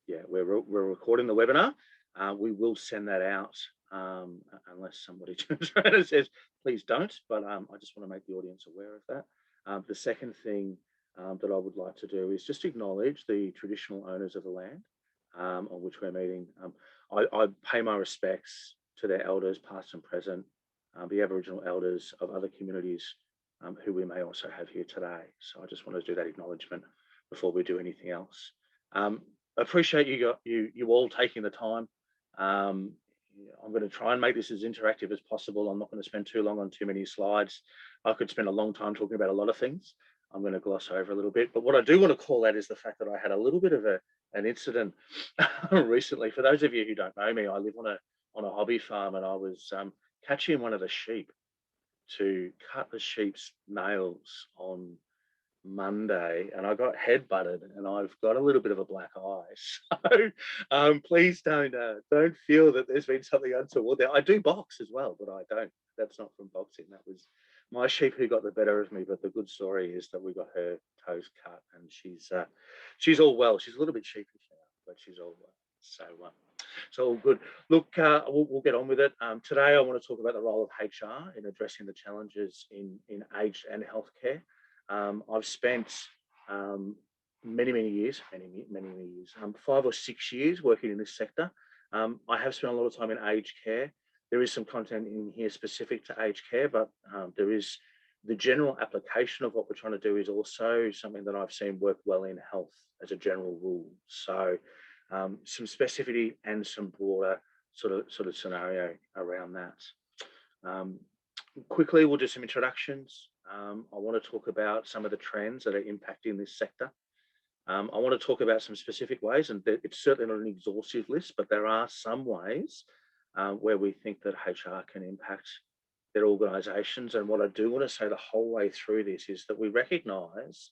yeah, we're recording the webinar. We will send that out unless somebody turns around and says, please don't, but I just want to make the audience aware of that. The second thing that I would like to do is just acknowledge the traditional owners of the land on which we're meeting. I pay my respects to their elders, past and present, the Aboriginal elders of other communities who we may also have here today. So I just want to do that acknowledgement before we do anything else. I appreciate you all taking the time. I'm going to try and make this as interactive as possible. I'm not going to spend too long on too many slides. I could spend a long time talking about a lot of things. I'm going to gloss over a little bit. But what I do want to call out is the fact that I had a little bit of an incident recently. For those of you who don't know me, I live on a hobby farm, and I was catching one of the sheep to cut the sheep's nails on Monday, and I got head-butted, and I've got a little bit of a black eye. So please don't feel that there's been something untoward there. I do box as well, but I don't. That's not from boxing. That was my sheep who got the better of me. But the good story is that we got her toes cut, and she's all well. She's a little bit sheepish now, but she's all well. So all good. Look, we'll get on with it. Today, I want to talk about the role of HR in addressing the challenges in aged and healthcare. I've spent many years, 5 or 6 years working in this sector. I have spent a lot of time in aged care. There is some content in here specific to aged care, but there is the general application of what we're trying to do is also something that I've seen work well in health as a general rule. So some specificity and some broader sort of scenario around that. Quickly, we'll do some introductions. I want to talk about some of the trends that are impacting this sector. I want to talk about some specific ways, and it's certainly not an exhaustive list, but there are some ways where we think that HR can impact their organisations. And what I do want to say the whole way through this is that we recognise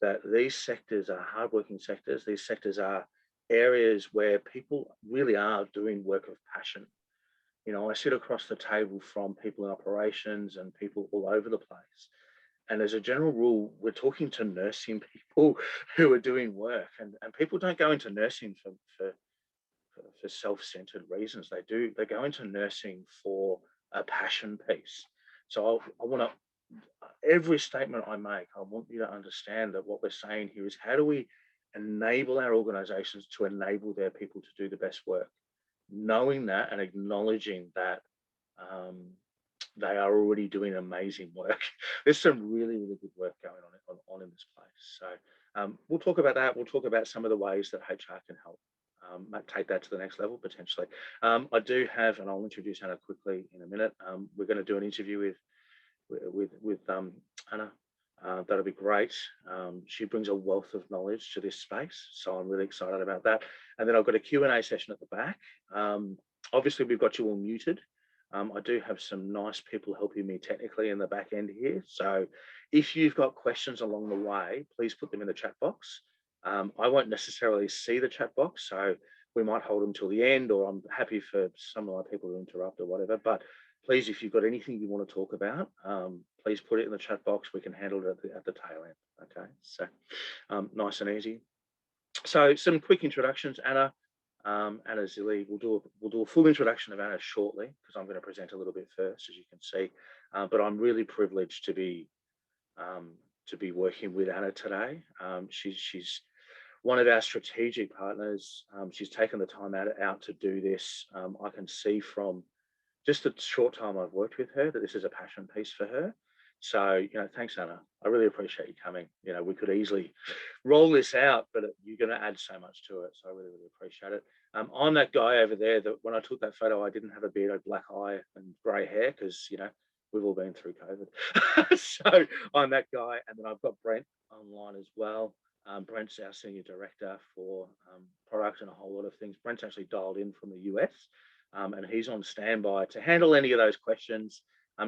that these sectors are hardworking sectors. These sectors are areas where people really are doing work of passion. You know, I sit across the table from people in operations and people all over the place. And as a general rule, we're talking to nursing people who are doing work. And people don't go into nursing for self-centered reasons. They go into nursing for a passion piece. So I want to, every statement I make, I want you to understand that what we're saying here is how do we enable our organizations to enable their people to do the best work, knowing that and acknowledging that they are already doing amazing work. There's some really good work going on in this place. So we'll talk about that. We'll talk about some of the ways that HR can help take that to the next level potentially. I do have, and I'll introduce Anna quickly in a minute. We're going to do an interview with Anna. That'll be great. She brings a wealth of knowledge to this space, so I'm really excited about that. And then I've got a Q&A session at the back. Obviously, we've got you all muted. I do have some nice people helping me technically in the back end here. So if you've got questions along the way, please put them in the chat box. I won't necessarily see the chat box, so we might hold them till the end, or I'm happy for some of my people to interrupt or whatever. But please, if you've got anything you want to talk about, please put it in the chat box. We can handle it at the tail end. Okay, so nice and easy. So some quick introductions. Anna Zilli, we'll do a full introduction of Anna shortly because I'm going to present a little bit first, as you can see. But I'm really privileged to be working with Anna today. She's one of our strategic partners. She's taken the time out to do this. I can see from just the short time I've worked with her that this is a passion piece for her. So, you know, thanks, Anna. I really appreciate you coming. You know, we could easily roll this out, but you're going to add so much to it. So I really appreciate it. I'm that guy over there that when I took that photo, I didn't have a beard, I had black eye and grey hair because, you know, we've all been through COVID. So I'm that guy. And then I've got Brent online as well. Brent's our Senior Director for product and a whole lot of things. Brent's actually dialed in from the US. And he's on standby to handle any of those questions.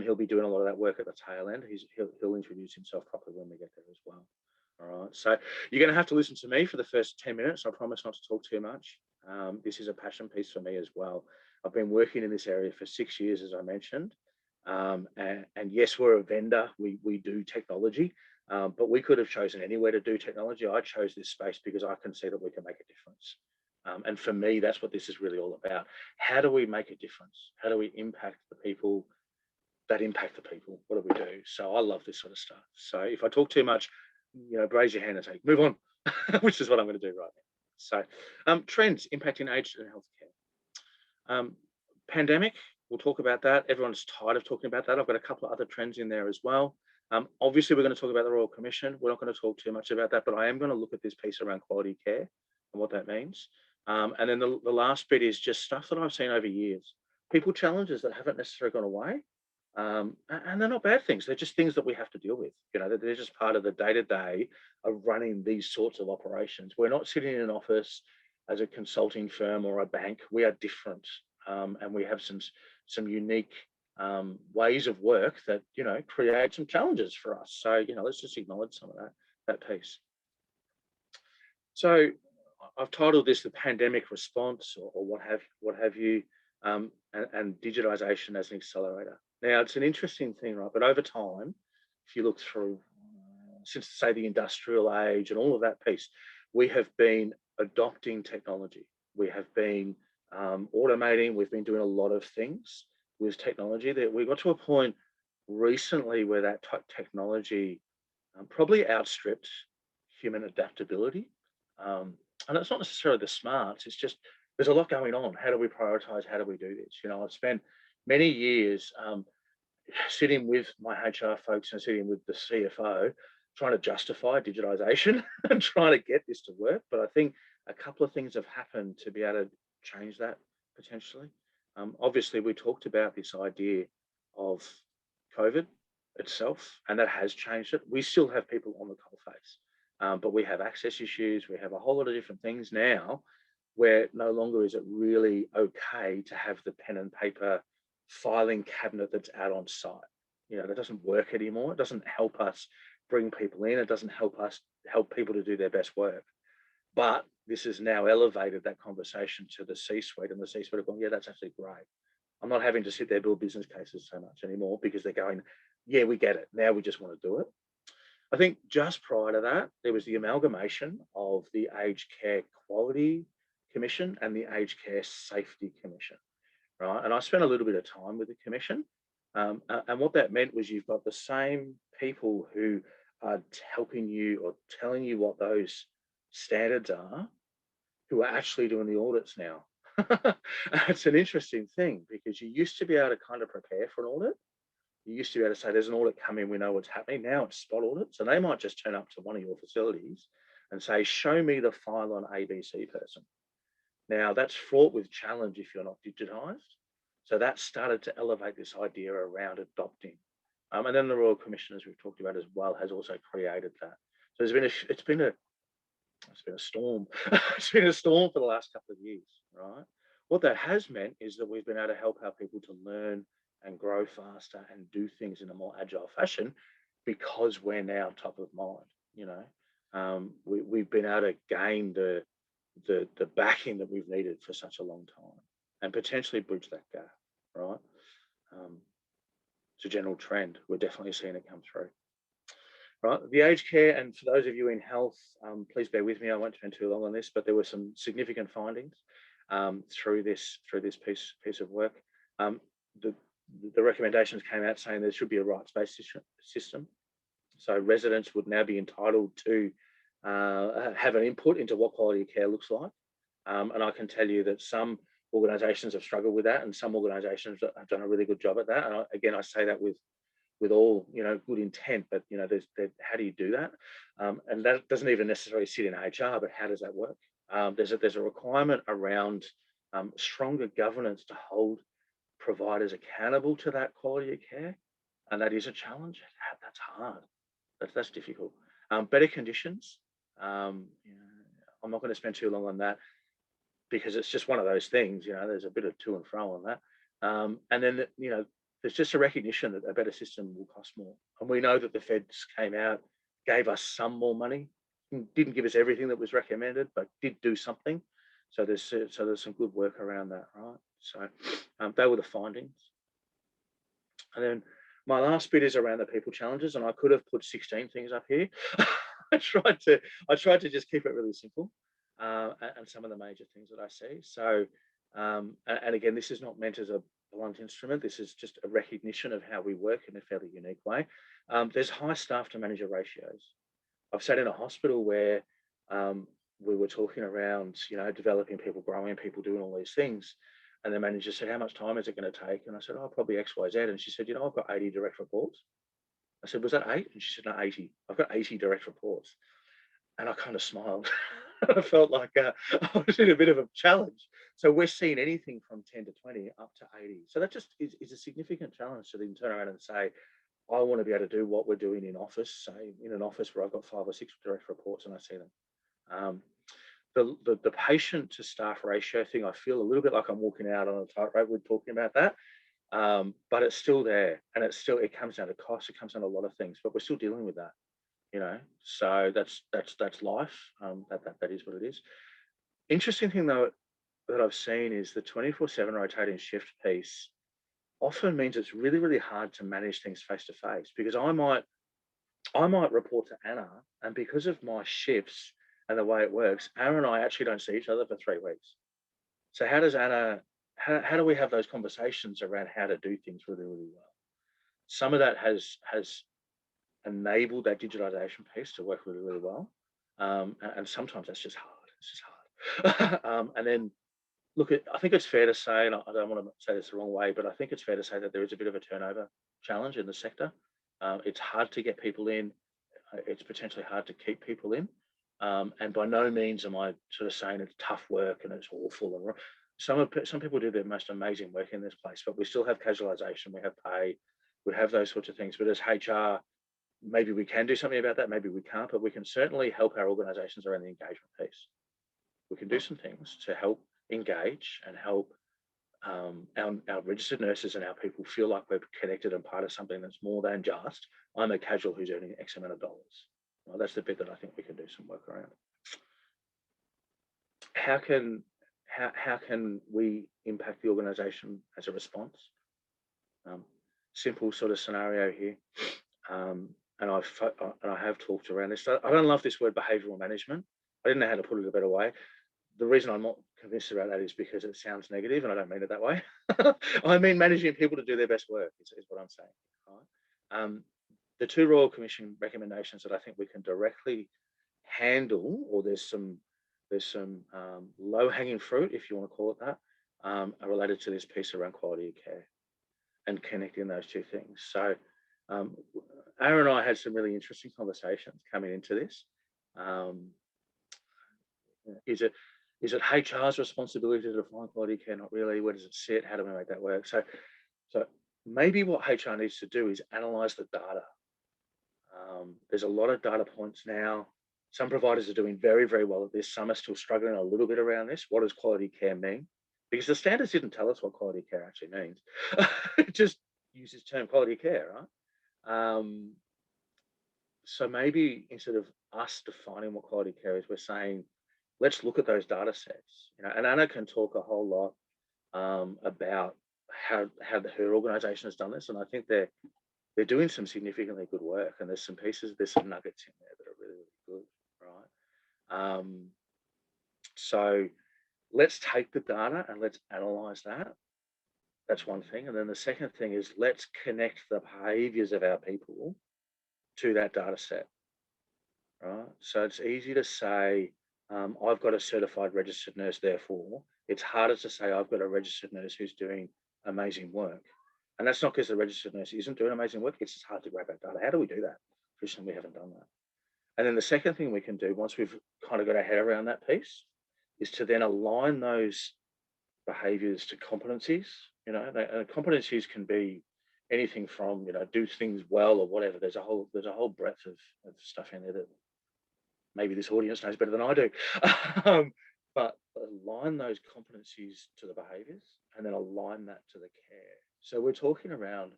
He'll be doing a lot of that work at the tail end. He'll introduce himself properly when we get there as well. All right, so you're going to have to listen to me for the first 10 minutes. I promise not to talk too much. This is a passion piece for me as well. I've been working in this area for 6 years, as I mentioned. And yes, we're a vendor. We do technology, But we could have chosen anywhere to do technology. I chose this space because I can see that we can make a difference. And for me, that's what this is really all about. How do we make a difference? How do we impact the people that impact the people? What do we do? So I love this sort of stuff. So if I talk too much, raise your hand and say, move on, which is what I'm going to do right now. So trends impacting aged and healthcare. Pandemic, we'll talk about that. Everyone's tired of talking about that. I've got a couple of other trends in there as well. Obviously, we're going to talk about the Royal Commission. We're not going to talk too much about that, but I am going to look at this piece around quality care and what that means. And then the last bit is just stuff that I've seen over years. People challenges that haven't necessarily gone away. And they're not bad things. They're just things that we have to deal with. They're just part of the day-to-day of running these sorts of operations. We're not sitting in an office as a consulting firm or a bank. We are different. And we have some unique ways of work that, create some challenges for us. So, let's just acknowledge some of that piece. So I've titled this the pandemic response or what have you, and digitization as an accelerator. Now, it's an interesting thing, right? But over time, if you look through, since say the industrial age and all of that piece, we have been adopting technology. We have been automating. We've been doing a lot of things with technology that we got to a point recently where that technology probably outstripped human adaptability. And it's not necessarily the smarts, it's just there's a lot going on. How do we prioritize? How do we do this? I've spent many years sitting with my HR folks and sitting with the CFO, trying to justify digitization and trying to get this to work. But I think a couple of things have happened to be able to change that potentially. Obviously, we talked about this idea of COVID itself, and that has changed it. We still have people on the coalface, but we have access issues. We have a whole lot of different things now where no longer is it really okay to have the pen and paper filing cabinet that's out on site. That doesn't work anymore. It doesn't help us bring people in. It doesn't help people to do their best work. But this has now elevated that conversation to the C-suite, and the C-suite have gone, yeah, that's actually great. I'm not having to sit there build business cases so much anymore because they're going, yeah, we get it. Now we just want to do it. I think just prior to that, there was the amalgamation of the Aged Care Quality Commission and the Aged Care Safety Commission, right? And I spent a little bit of time with the commission. And what that meant was you've got the same people who are helping you or telling you what those standards are, who are actually doing the audits now. It's an interesting thing because you used to be able to kind of prepare for an audit. You used to be able to say, there's an audit coming, we know what's happening. Now it's spot audits, and they might just turn up to one of your facilities and say, show me the file on ABC person. Now that's fraught with challenge if you're not digitized. So that started to elevate this idea around adopting. And then the Royal Commission, as we've talked about as well, has also created that. So it's been a storm. It's been a storm for the last couple of years, right? What that has meant is that we've been able to help our people to learn and grow faster and do things in a more agile fashion because we're now top of mind. We've been able to gain the backing that we've needed for such a long time and potentially bridge that gap, right? It's a general trend. We're definitely seeing it come through. Right, the aged care, and for those of you in health, please bear with me. I won't spend too long on this, but there were some significant findings through this piece of work. The recommendations came out saying there should be a RightSpace system, so residents would now be entitled to have an input into what quality of care looks like. And I can tell you that some organisations have struggled with that, and some organisations have done a really good job at that. And again, I say that with all good intent, but how do you do that? And that doesn't even necessarily sit in HR, but how does that work? There's a requirement around stronger governance to hold providers accountable to that quality of care, and that is a challenge. That's hard. That's difficult. Better conditions. I'm not going to spend too long on that because it's just one of those things. There's a bit of to and fro on that, and then there's just a recognition that a better system will cost more. And we know that the feds came out, gave us some more money, didn't give us everything that was recommended, but did do something. So there's some good work around that, right? So they were the findings. And then My last bit is around the people challenges, and I could have put 16 things up here. I tried to just keep it really simple, and some of the major things that I see. So, and again, this is not meant as a blunt instrument. This is just a recognition of how we work in a fairly unique way. There's high staff to manager ratios. I've sat in a hospital where we were talking around, developing people, growing people, doing all these things. And the manager said, how much time is it going to take? And I said, oh, probably X, Y, Z. And she said, I've got 80 direct reports. I said, was that 8? And she said, no, 80. I've got 80 direct reports. And I kind of smiled. I felt like I was in a bit of a challenge. So we're seeing anything from 10 to 20 up to 80. So that just is a significant challenge to then turn around and say, I want to be able to do what we're doing in office, say in an office where I've got 5 or 6 direct reports and I see them. The patient to staff ratio thing, I feel a little bit like I'm walking out on a tightrope. We're talking about that, but it's still there, and it comes down to cost. It comes down to a lot of things, but we're still dealing with that, So that's life. That is what it is. Interesting thing though that I've seen is the 24/7 rotating shift piece often means it's really, really hard to manage things face to face, because I might report to Anna, and because of my shifts and the way it works, Anna and I actually don't see each other for 3 weeks. So how does Anna, how do we have those conversations around how to do things really, really well? Some of that has enabled that digitization piece to work really, really well. And sometimes that's just hard. It's just hard. And then, look, I think it's fair to say, and I don't want to say this the wrong way, but I think it's fair to say that there is a bit of a turnover challenge in the sector. It's hard to get people in. It's potentially hard to keep people in. And by no means am I sort of saying it's tough work and it's awful. Some people do their most amazing work in this place, but we still have casualisation, we have pay, we have those sorts of things. But as HR, maybe we can do something about that, maybe we can't, but we can certainly help our organisations around the engagement piece. We can do some things to help engage and help our registered nurses and our people feel like we're connected and part of something that's more than just, I'm a casual who's earning X amount of dollars. Well, that's the bit that I think we can do some work around. How can we impact the organisation as a response? Simple sort of scenario here, and I have talked around this. I don't love this word behavioural management. I didn't know how to put it a better way. The reason I'm not convinced about that is because it sounds negative, and I don't mean it that way. I mean managing people to do their best work is what I'm saying. Right? The 2 Royal Commission recommendations that I think we can directly handle, or there's some low-hanging fruit, if you want to call it that, are related to this piece around quality of care and connecting those 2 things. So Aaron and I had some really interesting conversations coming into this. Is it HR's responsibility to define quality care? Not really. Where does it sit? How do we make that work? So maybe what HR needs to do is analyze the data. There's a lot of data points now. Some providers are doing very, very well at this. Some are still struggling a little bit around this. What does quality care mean? Because the standards didn't tell us what quality care actually means. It just uses the term quality care, right? So maybe instead of us defining what quality care is, we're saying, let's look at those data sets. And Anna can talk a whole lot about how her organisation has done this, and I think they're doing some significantly good work. And there's some nuggets in there that are really, really good, right? So let's take the data and let's analyse that. That's one thing. And then the second thing is, let's connect the behaviours of our people to that data set, right? So it's easy to say, I've got a certified registered nurse, therefore. It's harder to say I've got a registered nurse who's doing amazing work. And that's not because the registered nurse isn't doing amazing work. It's just hard to grab that data. How do we do that? Traditionally, we haven't done that. And then the second thing we can do, once we've kind of got our head around that piece, is to then align those behaviours to competencies. Competencies can be anything from, do things well or whatever. There's a whole breadth of stuff in there that maybe this audience knows better than I do. But align those competencies to the behaviours and then align that to the care. So we're talking around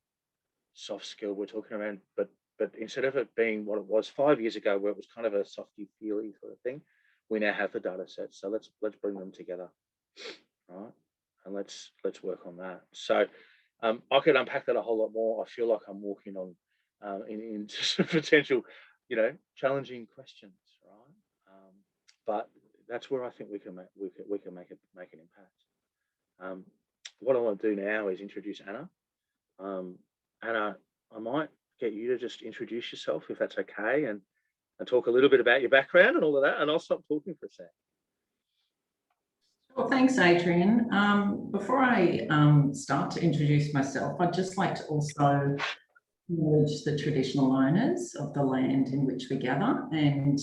soft skill, we're talking around, but instead of it being what it was 5 years ago, where it was kind of a softy feely sort of thing, we now have the data sets. So let's bring them together, right? And let's work on that. So I could unpack that a whole lot more. I feel like I'm walking on into some potential, challenging questions, right? But that's where I think we can make an impact. What I want to do now is introduce Anna. Anna, I might get you to just introduce yourself, if that's okay, and talk a little bit about your background and all of that, and I'll stop talking for a sec. Well, thanks, Adrian. Before I start to introduce myself, I'd just like to also acknowledge the traditional owners of the land in which we gather and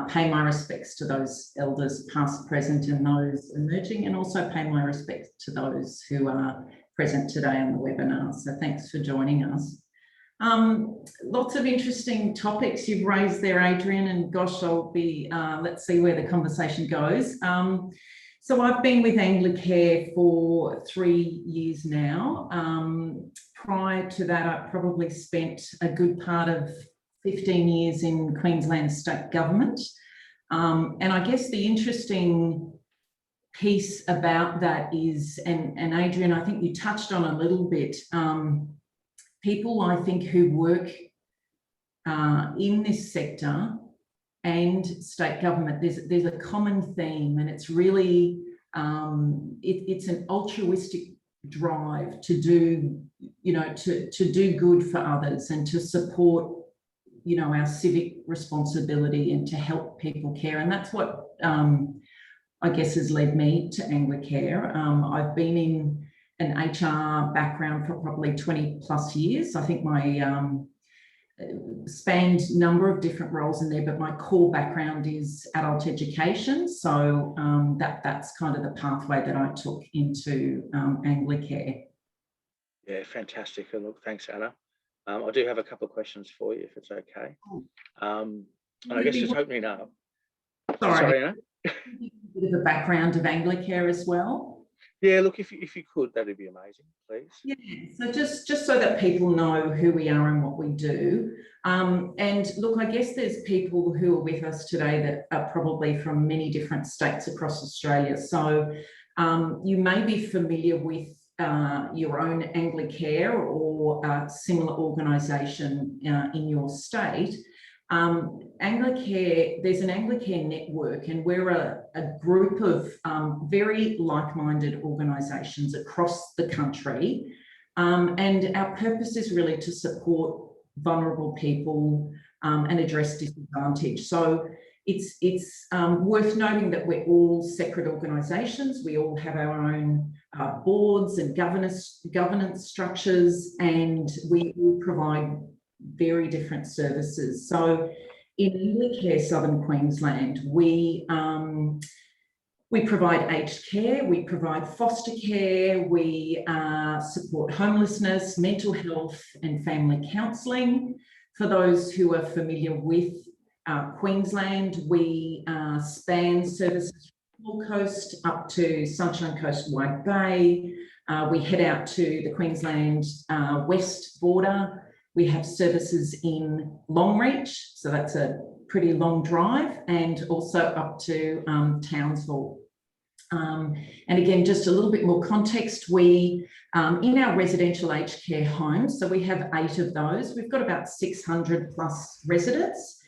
pay my respects to those elders past, present and those emerging, and also pay my respects to those who are present today on the webinar. So thanks for joining us. Lots of interesting topics you've raised there, Adrian, and gosh, I'll be, let's see where the conversation goes. So I've been with Anglicare for 3 years now. Prior to that, I probably spent a good part of 15 years in Queensland state government. And I guess the interesting piece about that is, and Adrian, I think you touched on a little bit, people I think who work in this sector and state government, there's a common theme, and it's really, it's an altruistic drive to do, to do good for others and to support, our civic responsibility and to help people care. And that's what I guess has led me to Anglicare. I've been in an HR background for probably 20 plus years. I think my spanned a number of different roles in there, but my core background is adult education. So that's kind of the pathway that I took into Anglicare. Yeah, fantastic. And look, thanks, Anna. I do have a couple of questions for you, if it's okay. And I guess just opening up. Sorry, Anna. A bit of a background of Anglicare as well. Yeah, look, if you could, that'd be amazing, please. Yeah, so just so that people know who we are and what we do. And look, I guess there's people who are with us today that are probably from many different states across Australia. So you may be familiar with your own Anglicare or a similar organisation in your state. Anglicare, there's an Anglicare network, and we're a group of very like-minded organisations across the country. And our purpose is really to support vulnerable people and address disadvantage. So it's worth noting that we're all separate organisations. We all have our own boards and governance structures, and we all provide very different services. So in Anglicare Southern Queensland, we provide aged care, we provide foster care, we support homelessness, mental health and family counselling. For those who are familiar with Queensland, we span services from the Coast up to Sunshine Coast Wide Bay. We head out to the Queensland west border. We have services in Longreach, so that's a pretty long drive, and also up to Townsville. And again, just a little bit more context, we, in our residential aged care homes, so we have 8 of those, we've got about 600 plus residents.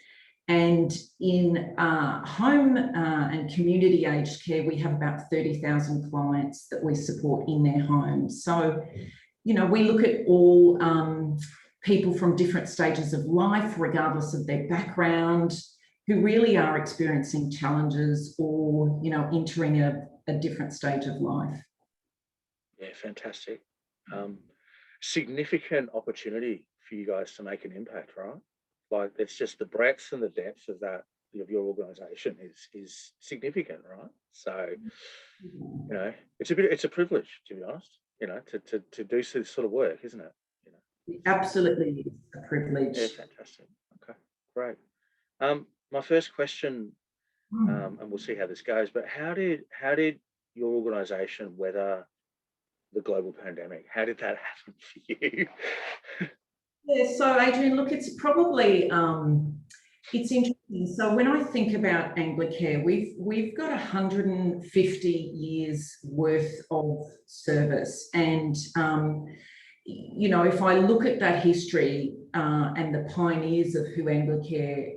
And in home and community aged care, we have about 30,000 clients that we support in their homes. So, we look at all people from different stages of life, regardless of their background, who really are experiencing challenges or, entering a different stage of life. Yeah, fantastic. Significant opportunity for you guys to make an impact, right? Like, it's just the breadth and the depth of that, of your organisation is significant, right? So, it's a privilege, to be honest, to do this sort of work, isn't it? It absolutely is a privilege. Yeah, fantastic. Okay, great. My first question, and we'll see how this goes, but how did your organisation weather the global pandemic? How did that happen for you? Yeah, so Adrian, look, it's probably, it's interesting So when I think about Anglicare, we've got 150 years worth of service, and you know, if I look at that history and the pioneers of who Anglicare,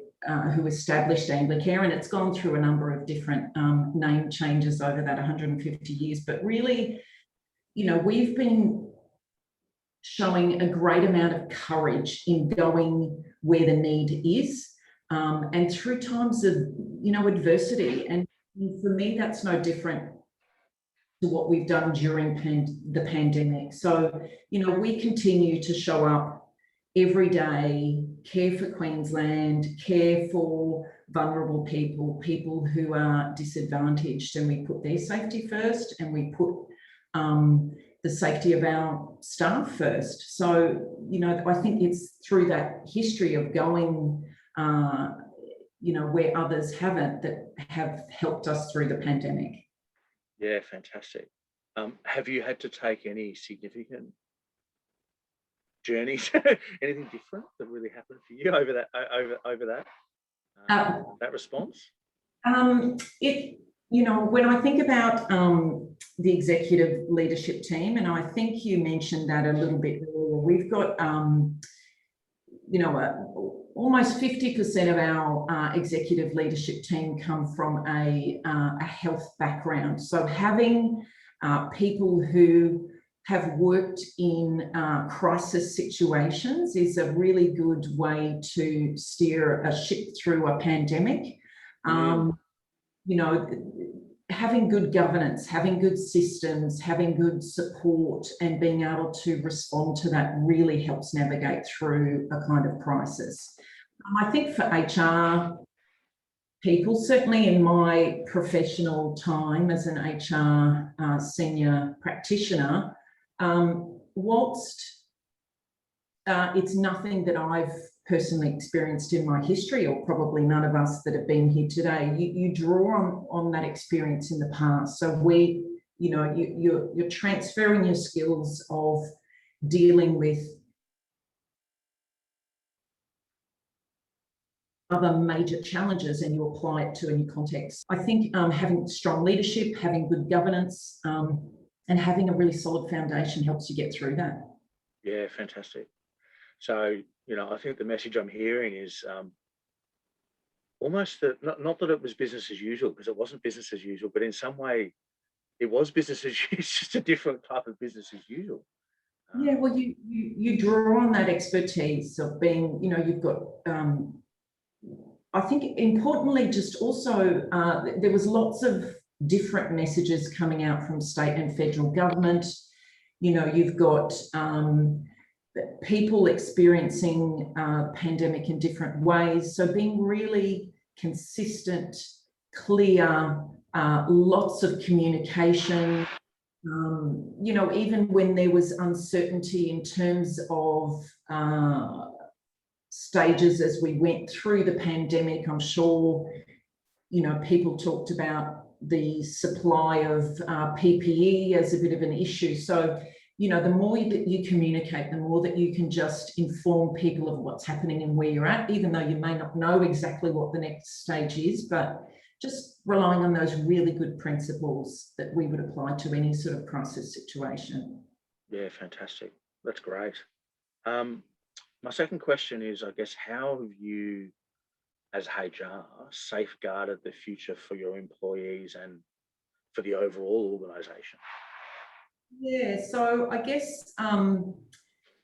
who established Anglicare, and it's gone through a number of different name changes over that 150 years, but really, you know, we've been showing a great amount of courage in going where the need is. And through times of, you know, adversity. And for me, that's no different to what we've done during the pandemic. So, you know, we continue to show up every day, care for Queensland, care for vulnerable people, people who are disadvantaged, and we put their safety first, and we put the safety of our staff first. So, you know, I think it's through that history of going you know, where others haven't, that have helped us through the pandemic. Yeah, fantastic. Have you had to take any significant journeys, anything different that really happened for you over that response? You know, when I think about the executive leadership team, and I think you mentioned that a little bit earlier, we've got you know, almost 50% of our executive leadership team come from a health background. So having people who have worked in crisis situations is a really good way to steer a ship through a pandemic. You know, having good governance, having good systems, having good support, and being able to respond to that really helps navigate through a kind of crisis. I think for HR people, certainly in my professional time as an HR senior practitioner, whilst it's nothing that I've personally experienced in my history, or probably none of us that have been here today, you draw on that experience in the past. So you know, you're transferring your skills of dealing with other major challenges, and you apply it to a new context. I think having strong leadership, having good governance, and having a really solid foundation helps you get through that. Yeah, fantastic. So, you know, I think the message I'm hearing is almost that, not that it was business as usual, because it wasn't business as usual, but in some way it was business as usual, just a different type of business as usual. Yeah, well, you draw on that expertise of being, you know, you've got, I think importantly, just also, there was lots of different messages coming out from state and federal government. You know, you've got people experiencing pandemic in different ways. So being really consistent, clear, lots of communication, you know, even when there was uncertainty in terms of stages as we went through the pandemic, I'm sure, you know, people talked about the supply of PPE as a bit of an issue. So, you know, the more that you communicate, the more that you can just inform people of what's happening and where you're at, even though you may not know exactly what the next stage is, but just relying on those really good principles that we would apply to any sort of crisis situation. Yeah, fantastic. That's great. My second question is, I guess, how have you, as HR, safeguarded the future for your employees and for the overall organisation? Yeah, so I guess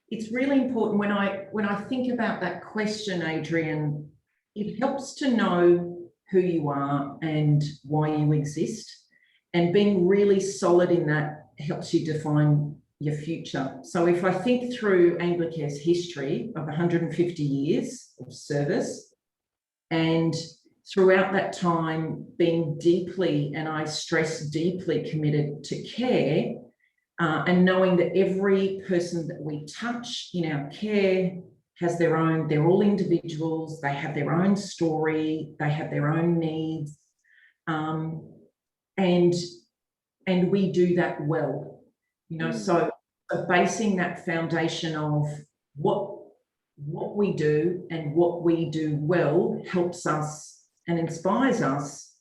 it's really important when I think about that question, Adrian, it helps to know who you are and why you exist, and being really solid in that helps you define your future. So if I think through Anglicare's history of 150 years of service, and throughout that time being deeply, and I stress deeply, committed to care, and knowing that every person that we touch in our care has their own, they're all individuals, they have their own story, they have their own needs, and we do that well, you know. So basing that foundation of what what we do and what we do well helps us and inspires us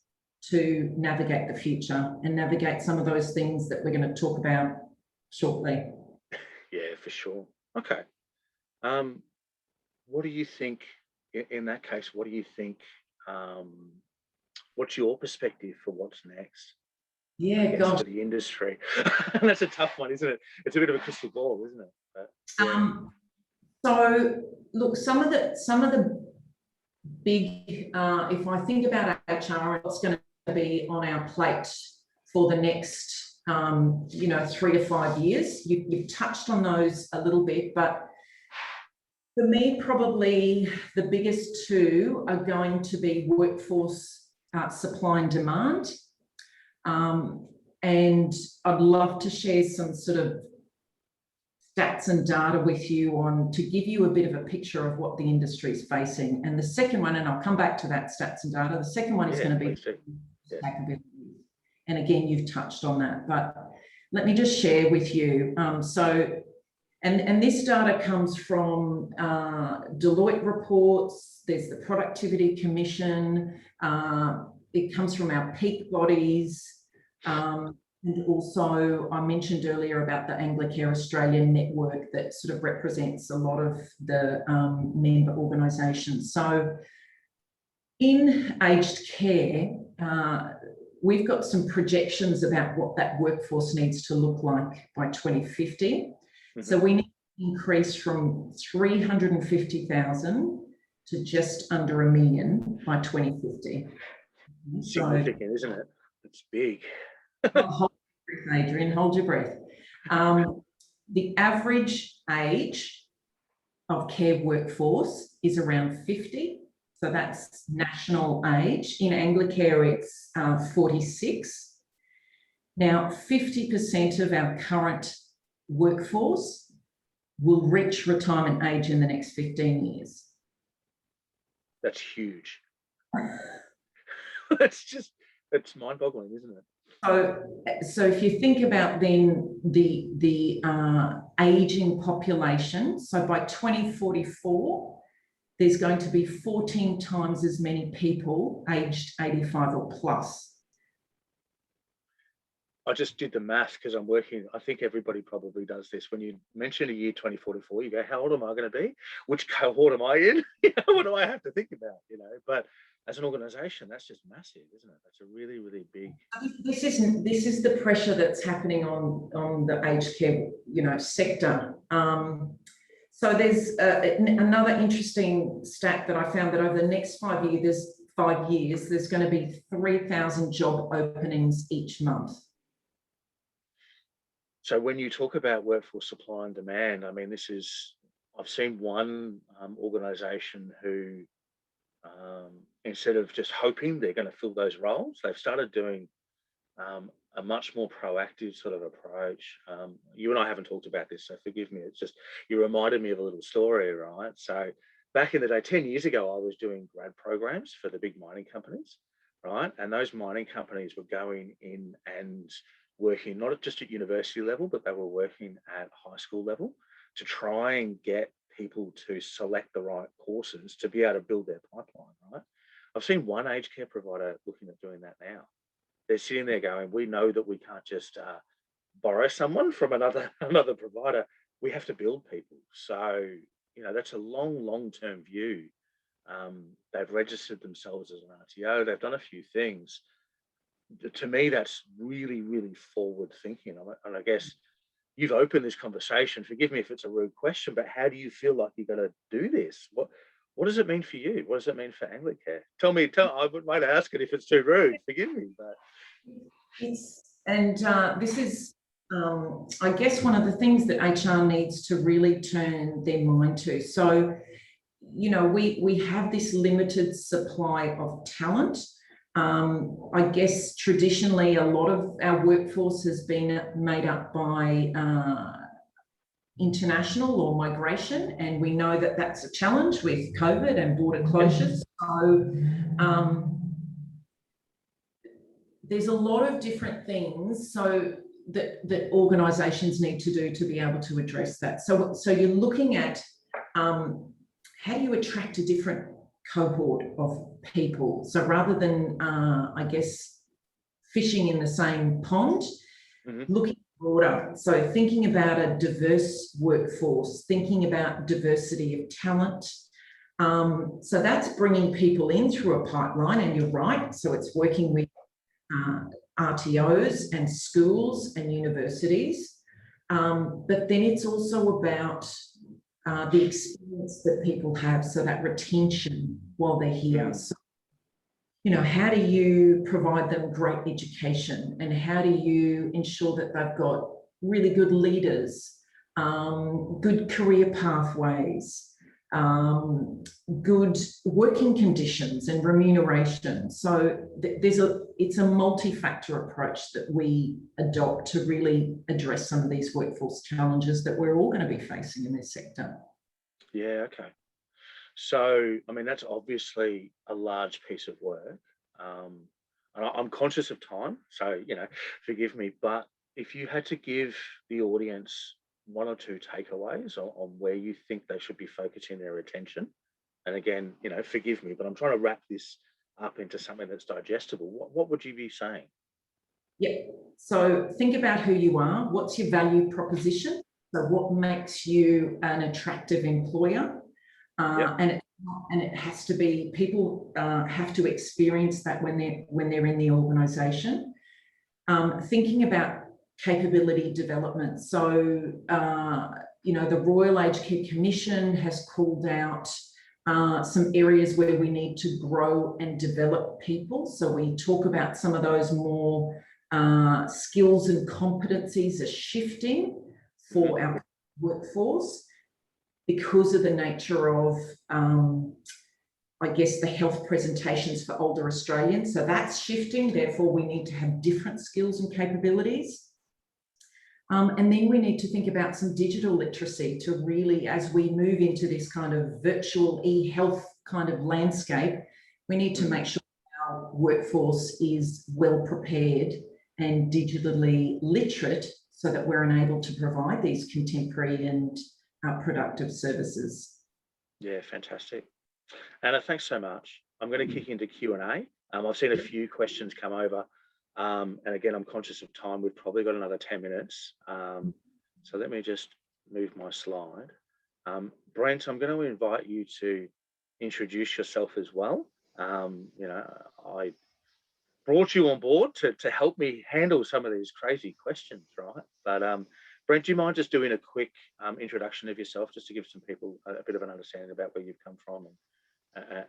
to navigate the future and navigate some of those things that we're going to talk about shortly. Yeah, for sure. Okay. What do you think in that case? What do you think? What's your perspective for what's next? Yeah, gosh. For the industry. That's a tough one, isn't it? It's a bit of a crystal ball, isn't it? But, yeah. So look, some of the big, if I think about HR, what's going to be on our plate for the next, 3 to 5 years. You've touched on those a little bit, but for me, probably the biggest two are going to be workforce supply and demand. And I'd love to share some sort of stats and data with you to give you a bit of a picture of what the industry is facing. And the second one, and I'll come back to that stats and data, the second one is going to be capabilities. And again, you've touched on that, but let me just share with you. And this data comes from Deloitte reports. There's the Productivity Commission. It comes from our peak bodies. And also, I mentioned earlier about the Anglicare Australian network that sort of represents a lot of the member organisations. So in aged care, we've got some projections about what that workforce needs to look like by 2050. Mm-hmm. So we need to increase from 350,000 to just under 1 million by 2050. Significant, isn't it? It's big. Hold your breath, Adrian, hold your breath. The average age of care workforce is around 50. So that's national age. In Anglicare, it's 46. Now, 50% of our current workforce will reach retirement age in the next 15 years. That's huge. It's mind-boggling, isn't it? So if you think about then the aging population, so by 2044, there's going to be 14 times as many people aged 85 or plus. I just did the math because I'm working. I think everybody probably does this. When you mention a year 2044, you go, how old am I going to be? Which cohort am I in? What do I have to think about? But as an organisation, that's just massive, isn't it? That's a really, really big. This is the pressure that's happening on the aged care, sector. So there's another interesting stat that I found that over the next 5 years, there's going to be 3,000 job openings each month. So when you talk about workforce supply and demand, I mean, I've seen one organisation who, instead of just hoping they're going to fill those roles, they've started doing a much more proactive sort of approach. You and I haven't talked about this, so forgive me. It's just, you reminded me of a little story, right? So back in the day, 10 years ago, I was doing grad programs for the big mining companies, right? And those mining companies were going in and working not just at university level, but they were working at high school level to try and get people to select the right courses to be able to build their pipeline, right? I've seen one aged care provider looking at doing that now. They're sitting there going, we know that we can't just borrow someone from another provider. We have to build people. So, that's a long-term view. They've registered themselves as an RTO. They've done a few things. To me, that's really, really forward thinking. And I guess you've opened this conversation. Forgive me if it's a rude question, but how do you feel like you're going to do this? What does it mean for you? What does it mean for Anglicare? I wouldn't mind asking if it's too rude. Forgive me, but this is, I guess, one of the things that HR needs to really turn their mind to. So, we have this limited supply of talent. I guess traditionally a lot of our workforce has been made up by international or migration, and we know that that's a challenge with COVID and border closures. So there's a lot of different things that organisations need to do to be able to address that. So you're looking at how do you attract a different cohort of people? So rather than, I guess, fishing in the same pond, looking broader. So thinking about a diverse workforce, thinking about diversity of talent. So that's bringing people in through a pipeline, and you're right. So it's working with RTOs and schools and universities. But then it's also about the experience that people have, so that retention while they're here. So, you know, how do you provide them great education, and how do you ensure that they've got really good leaders, good career pathways, good working conditions and remuneration? So it's a multi-factor approach that we adopt to really address some of these workforce challenges that we're all going to be facing in this sector. Yeah, okay. So, I mean, that's obviously a large piece of work. And I'm conscious of time, so, you know, forgive me. But if you had to give the audience one or two takeaways on where you think they should be focusing their attention, and again, you know, forgive me, but I'm trying to wrap this up into something that's digestible. What would you be saying? Yeah. So think about who you are. What's your value proposition? So what makes you an attractive employer? And it has to be, people have to experience that when they're in the organisation. Thinking about capability development. So you know, the Royal Aged Care Commission has called out some areas where we need to grow and develop people. So we talk about some of those more skills and competencies are shifting for our workforce because of the nature of, I guess, the health presentations for older Australians. So that's shifting. Therefore, we need to have different skills and capabilities. And then we need to think about some digital literacy to really, as we move into this kind of virtual e-health kind of landscape, we need to make sure our workforce is well prepared and digitally literate so that we're enabled to provide these contemporary and productive services. Yeah, fantastic. Anna, thanks so much. I'm going to kick into Q&A. I've seen a few questions come over. And again, I'm conscious of time. We've probably got another 10 minutes. So let me just move my slide. Brent, I'm going to invite you to introduce yourself as well. You know, I brought you on board to help me handle some of these crazy questions, right? But Brent, do you mind just doing a quick introduction of yourself, just to give some people a bit of an understanding about where you've come from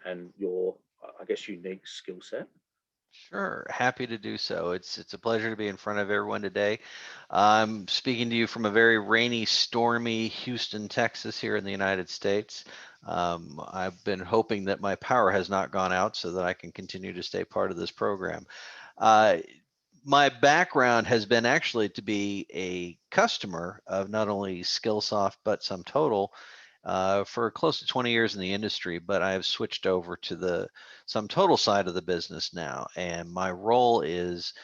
and your, I guess, unique skill set? Sure, happy to do so. It's a pleasure to be in front of everyone today. I'm speaking to you from a very rainy, stormy Houston, Texas, here in the United States. I've been hoping that my power has not gone out so that I can continue to stay part of this program. My background has been actually to be a customer of not only Skillsoft but SumTotal for close to 20 years in the industry, but I have switched over to the SumTotal side of the business now, and my role is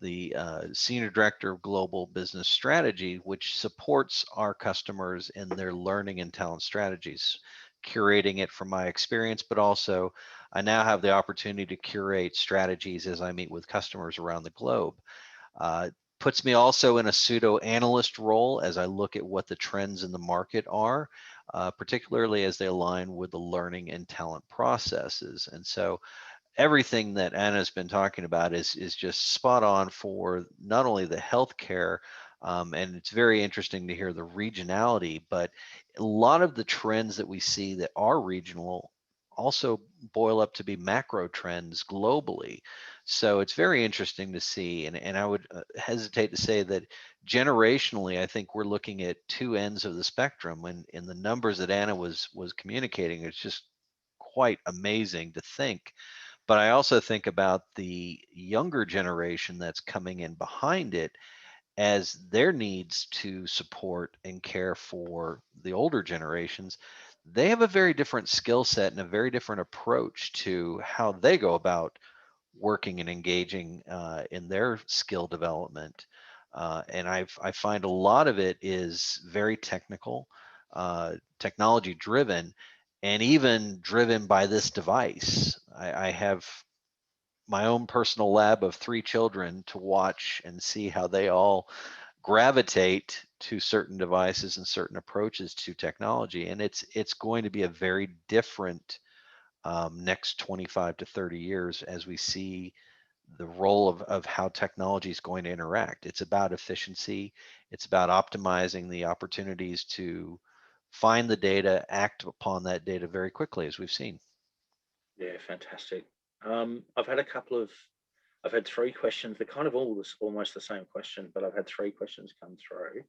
the Senior Director of Global Business Strategy, which supports our customers in their learning and talent strategies, curating it from my experience, but also I now have the opportunity to curate strategies as I meet with customers around the globe. Puts me also in a pseudo analyst role as I look at what the trends in the market are, particularly as they align with the learning and talent processes. And so everything that Anna's been talking about is just spot on for not only the healthcare, and it's very interesting to hear the regionality, but a lot of the trends that we see that are regional also boil up to be macro trends globally. So it's very interesting to see, and I would hesitate to say that generationally, I think we're looking at two ends of the spectrum, and in the numbers that Anna was communicating, it's just quite amazing to think. But I also think about the younger generation that's coming in behind it as their needs to support and care for the older generations. They have a very different skill set and a very different approach to how they go about working and engaging in their skill development. And I find a lot of it is very technical, technology driven, and even driven by this device. I have my own personal lab of 3 children to watch and see how they all gravitate to certain devices and certain approaches to technology. And it's going to be a very different next 25 to 30 years as we see the role of how technology is going to interact. It's about efficiency. It's about optimizing the opportunities to find the data, act upon that data very quickly, as we've seen. Yeah, fantastic. I've had 3 questions. They're kind of almost the same question, but I've had 3 questions come through.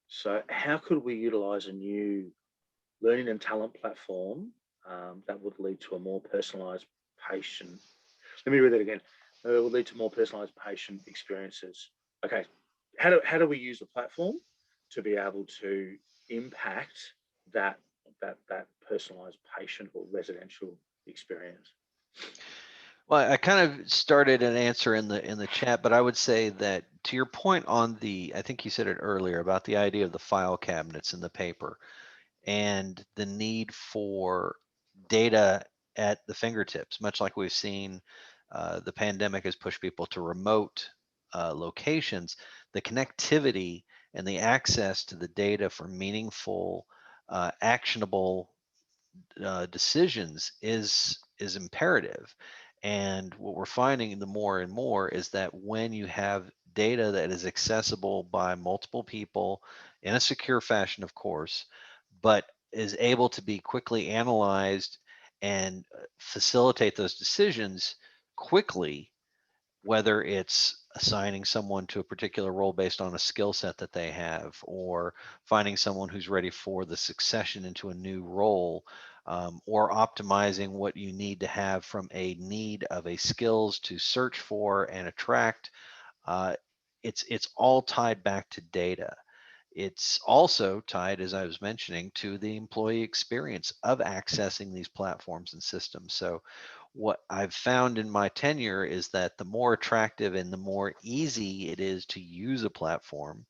So how could we utilize a new learning and talent platform that would lead to a more personalized patient? Let me read that again. It will lead to more personalized patient experiences. Okay, how do we use the platform to be able to impact that personalized patient or residential experience? Well, I kind of started an answer in the chat, but I would say that to your point on I think you said it earlier about the idea of the file cabinets and the paper and the need for data at the fingertips, much like we've seen the pandemic has pushed people to remote locations. The connectivity and the access to the data for meaningful, actionable decisions is imperative. And what we're finding the more and more is that when you have data that is accessible by multiple people in a secure fashion, of course, but is able to be quickly analyzed and facilitate those decisions quickly, whether it's assigning someone to a particular role based on a skill set that they have, or finding someone who's ready for the succession into a new role, or optimizing what you need to have from a need of a skills to search for and attract. Uh, it's all tied back to data. It's also tied, as I was mentioning, to the employee experience of accessing these platforms and systems. So what I've found in my tenure is that the more attractive and the more easy it is to use a platform,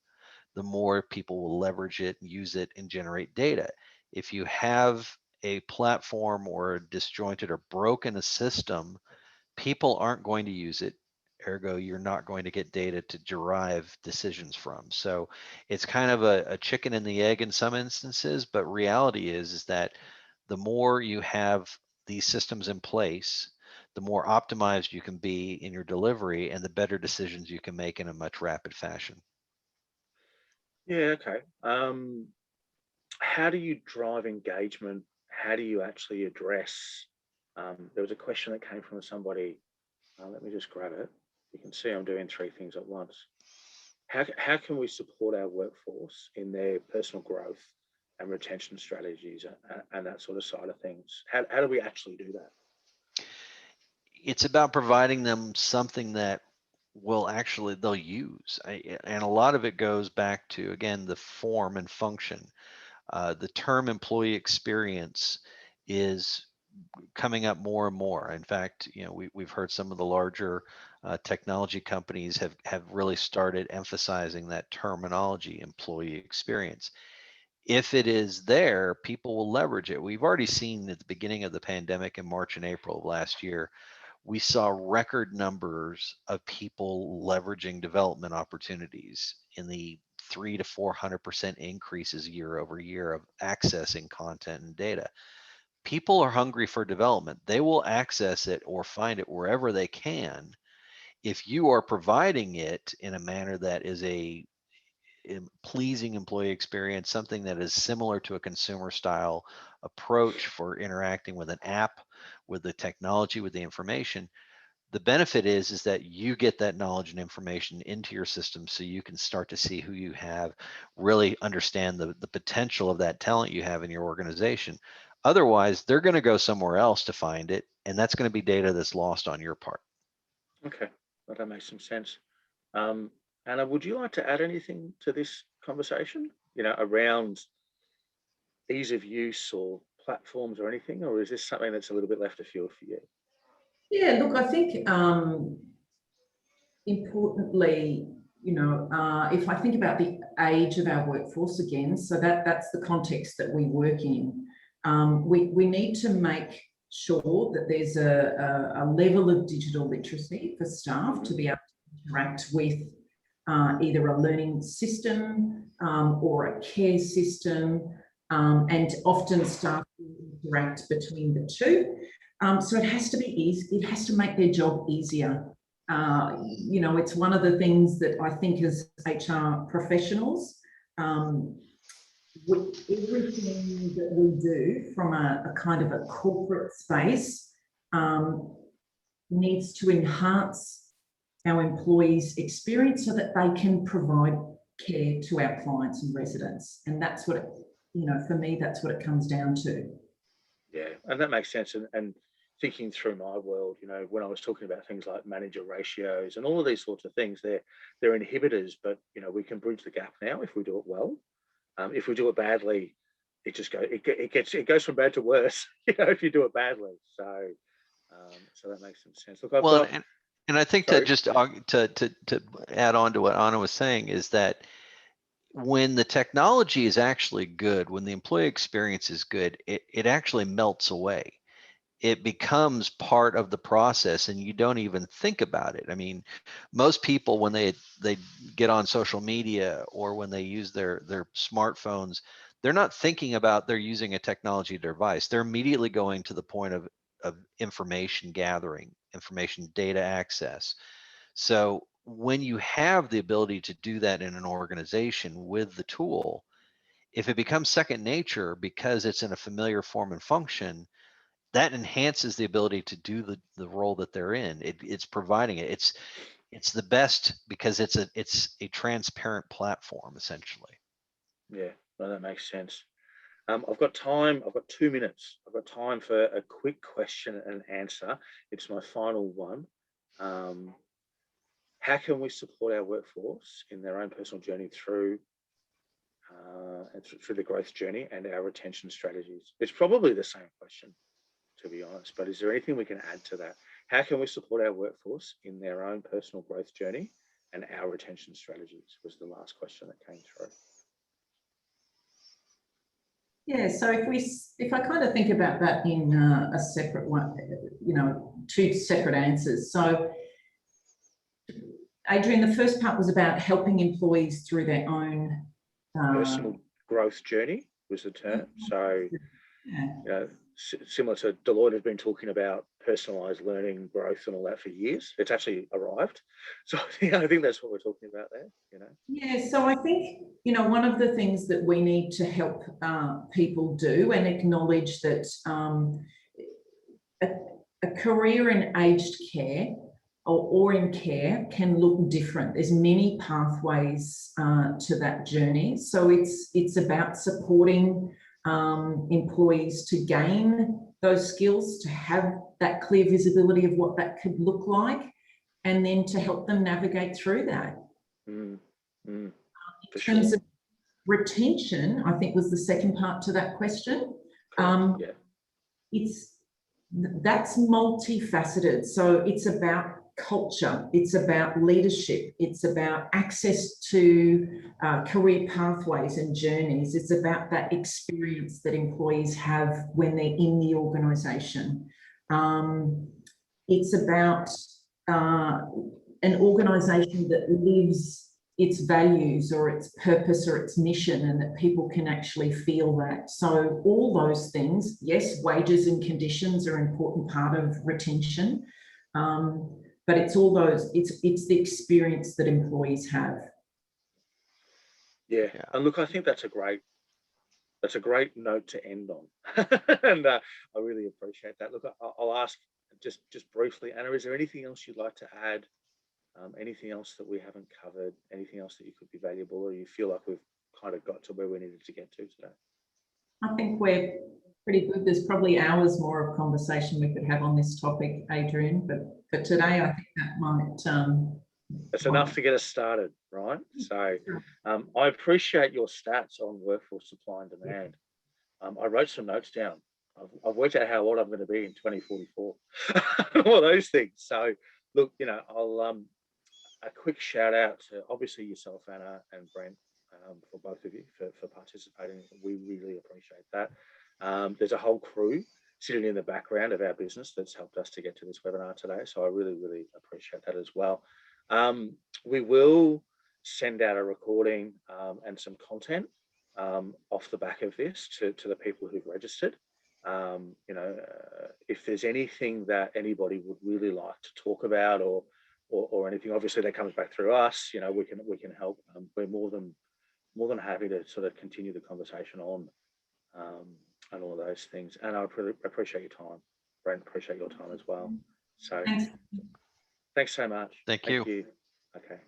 the more people will leverage it, use it, and generate data. If you have a platform or a disjointed or broken a system, people aren't going to use it. Ergo, you're not going to get data to derive decisions from. So it's kind of a chicken and the egg in some instances, but reality is that the more you have these systems in place, the more optimized you can be in your delivery and the better decisions you can make in a much rapid fashion. Yeah, okay. How do you drive engagement? How do you actually address? There was a question that came from somebody. Let me just grab it. You can see I'm doing 3 things at once. How can we support our workforce in their personal growth and retention strategies and that sort of side of things? How do we actually do that? It's about providing them something that will actually they'll use. And a lot of it goes back to, again, the form and function. The term employee experience is coming up more and more. In fact, we've heard some of the larger technology companies have really started emphasizing that terminology, employee experience. If it is there, people will leverage it. We've already seen at the beginning of the pandemic in March and April of last year, we saw record numbers of people leveraging development opportunities in the 300 to 400% increases year over year of accessing content and data. People are hungry for development. They will access it or find it wherever they can. If you are providing it in a manner that is a pleasing employee experience, something that is similar to a consumer style approach for interacting with an app, with the technology, with the information, the benefit is that you get that knowledge and information into your system so you can start to see who you have, really understand the potential of that talent you have in your organization. Otherwise, they're going to go somewhere else to find it, and that's going to be data that's lost on your part. Okay, well, that makes some sense. Anna, would you like to add anything to this conversation? Around ease of use or platforms or anything, or is this something that's a little bit left of field for you? Yeah, look, I think importantly, if I think about the age of our workforce again, so that's the context that we work in, we need to make sure that there's a level of digital literacy for staff to be able to interact with either a learning system or a care system, and often staff interact between the two. So it has to be easy. It has to make their job easier. It's one of the things that I think as HR professionals, with everything that we do from a kind of a corporate space needs to enhance our employees' experience so that they can provide care to our clients and residents. And that's what, for me, that's what it comes down to. Yeah, and that makes sense. And thinking through my world, when I was talking about things like manager ratios and all of these sorts of things, they're inhibitors, but we can bridge the gap now if we do it well. If we do it badly, it goes from bad to worse, if you do it badly. So that makes some sense. Look, and I think sorry. that just to add on to what Anna was saying is that when the technology is actually good, when the employee experience is good, it actually melts away. It becomes part of the process and you don't even think about it. I mean, most people, when they get on social media or when they use their smartphones, they're not thinking about they're using a technology device. They're immediately going to the point of information gathering, information data access. So when you have the ability to do that in an organization with the tool, if it becomes second nature because it's in a familiar form and function, that enhances the ability to do the role that they're in. It's providing it. It's the best because it's a transparent platform essentially. Yeah, no, that makes sense. I've got time. I've got 2 minutes. I've got time for a quick question and answer. It's my final one. How can we support our workforce in their own personal journey through the growth journey and our retention strategies? It's probably the same question, to be honest, but is there anything we can add to that? How can we support our workforce in their own personal growth journey and our retention strategies was the last question that came through. Yeah, so if I kind of think about that in a separate one, two separate answers. So Adrian, the first part was about helping employees through their own personal growth journey was the term. So similar to Deloitte has been talking about personalized learning, growth and all that for years. It's actually arrived. So I think that's what we're talking about there, Yeah, so I think, one of the things that we need to help people do and acknowledge that a career in aged care or in care can look different. There's many pathways to that journey. So it's about supporting employees to gain those skills, to have that clear visibility of what that could look like, and then to help them navigate through that. In terms of retention, I think was the second part to that question. That's multifaceted. So it's about culture, it's about leadership, it's about access to career pathways and journeys. It's about that experience that employees have when they're in the organisation. It's about an organisation that lives its values or its purpose or its mission, and that people can actually feel that. So all those things, yes, wages and conditions are an important part of retention, but it's all those, it's the experience that employees have. Yeah, and look, I think that's a great note to end on. And I really appreciate that. Look, I'll ask just briefly, Anna, is there anything else you'd like to add? Anything else that we haven't covered? Anything else that you could be valuable, or you feel like we've kind of got to where we needed to get to today? I think we're pretty good. There's probably hours more of conversation we could have on this topic, Adrian, but today I think that might... It's enough to get us started, right? So I appreciate your stats on workforce supply and demand. I wrote some notes down. I've worked out how old I'm going to be in 2044. All those things. So look, a quick shout out to obviously yourself, Anna, and Brent, for both of you for participating. We really appreciate that. There's a whole crew sitting in the background of our business that's helped us to get to this webinar today. So I really, really appreciate that as well. We will send out a recording and some content off the back of this to the people who've registered. You know, if there's anything that anybody would really like to talk about or anything, obviously that comes back through us. You know, we can help. We're more than happy to sort of continue the conversation on and all of those things. And I appreciate your time, Brent. Appreciate your time as well. So Thanks. thanks so much. Thank you. Okay.